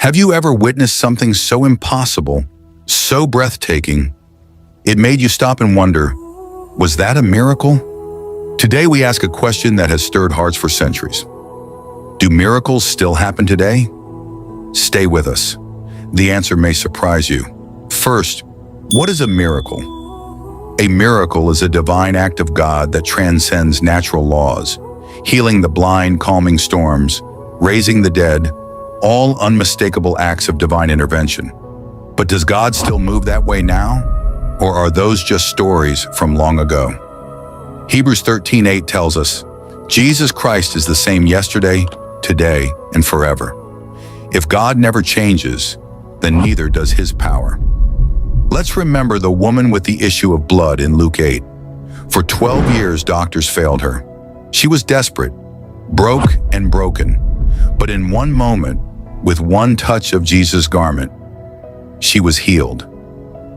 Have you ever witnessed something so impossible, so breathtaking, it made you stop and wonder, was that a miracle? Today we ask a question that has stirred hearts for centuries. Do miracles still happen today? Stay with us. The answer may surprise you. First, what is a miracle? A miracle is a divine act of God that transcends natural laws, healing the blind, calming storms, raising the dead, all unmistakable acts of divine intervention. But does God still move that way now? Or are those just stories from long ago? Hebrews 13:8 tells us, Jesus Christ is the same yesterday, today, and forever. If God never changes, then neither does his power. Let's remember the woman with the issue of blood in Luke 8. For 12 years, doctors failed her. She was desperate, broke and broken. But in one moment, with one touch of Jesus' garment, she was healed.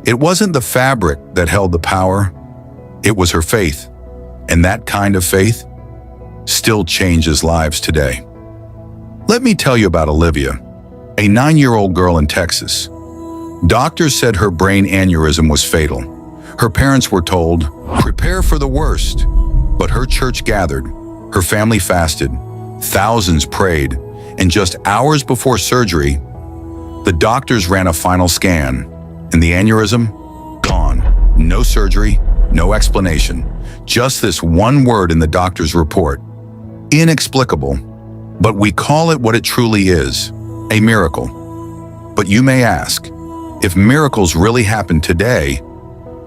It wasn't the fabric that held the power, it was her faith. And that kind of faith still changes lives today. Let me tell you about Olivia, a 9-year-old girl in Texas. Doctors said her brain aneurysm was fatal. Her parents were told, prepare for the worst. But her church gathered, her family fasted, thousands prayed, and just hours before surgery, the doctors ran a final scan, and the aneurysm, gone. No surgery, no explanation. Just this one word in the doctor's report. Inexplicable, but we call it what it truly is, a miracle. But you may ask, if miracles really happen today,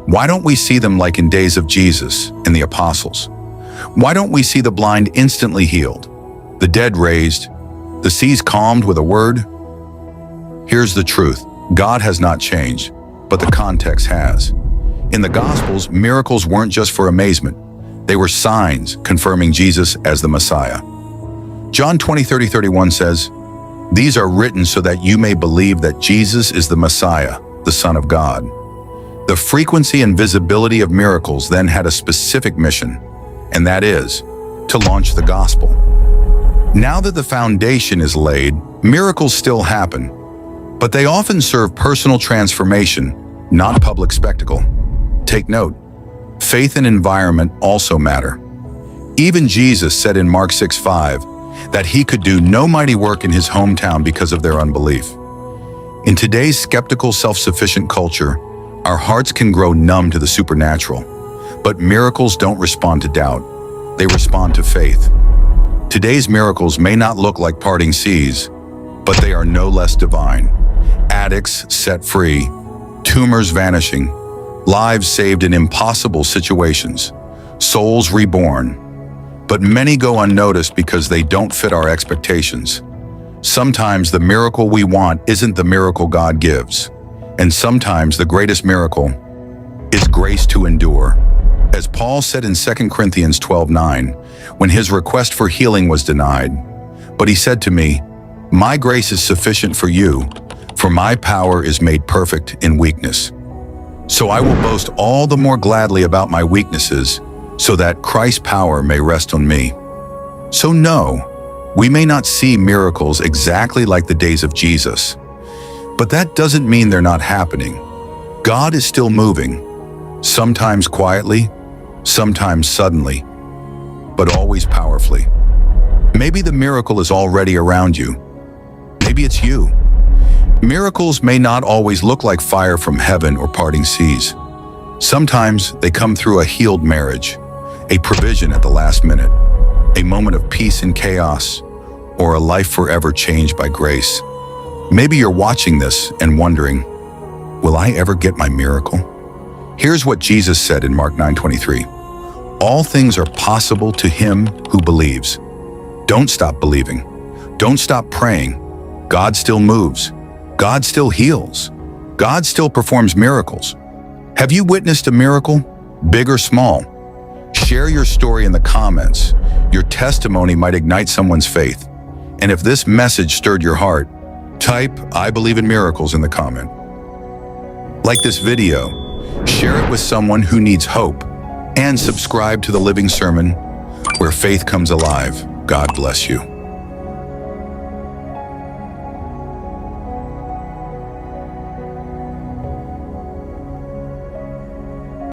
why don't we see them like in days of Jesus and the apostles? Why don't we see the blind instantly healed, the dead raised, the seas calmed with a word? Here's the truth. God has not changed, but the context has. In the Gospels, miracles weren't just for amazement. They were signs confirming Jesus as the Messiah. John 20:30-31 says, these are written so that you may believe that Jesus is the Messiah, the Son of God. The frequency and visibility of miracles then had a specific mission, and that is to launch the gospel. Now that the foundation is laid, miracles still happen, but they often serve personal transformation, not public spectacle. Take note, faith and environment also matter. Even Jesus said in Mark 6:5 that he could do no mighty work in his hometown because of their unbelief. In today's skeptical, self-sufficient culture, our hearts can grow numb to the supernatural, but miracles don't respond to doubt. They respond to faith. Today's miracles may not look like parting seas, but they are no less divine. Addicts set free, tumors vanishing, lives saved in impossible situations, souls reborn. But many go unnoticed because they don't fit our expectations. Sometimes the miracle we want isn't the miracle God gives. And sometimes the greatest miracle is grace to endure. As Paul said in 2 Corinthians 12:9, when his request for healing was denied, but he said to me, my grace is sufficient for you, for my power is made perfect in weakness. So I will boast all the more gladly about my weaknesses, so that Christ's power may rest on me. So no, we may not see miracles exactly like the days of Jesus, but that doesn't mean they're not happening. God is still moving, sometimes quietly, sometimes suddenly, but always powerfully. Maybe the miracle is already around you. Maybe it's you. Miracles may not always look like fire from heaven or parting seas. Sometimes they come through a healed marriage, a provision at the last minute, a moment of peace in chaos, or a life forever changed by grace. Maybe you're watching this and wondering, will I ever get my miracle? Here's what Jesus said in Mark 9:23. All things are possible to him who believes. Don't stop believing. Don't stop praying. God still moves. God still heals. God still performs miracles. Have you witnessed a miracle, big or small? Share your story in the comments. Your testimony might ignite someone's faith. And if this message stirred your heart, type "I believe in miracles" in the comment. Like this video, share it with someone who needs hope, and subscribe to the Living Sermon, where faith comes alive. God bless you.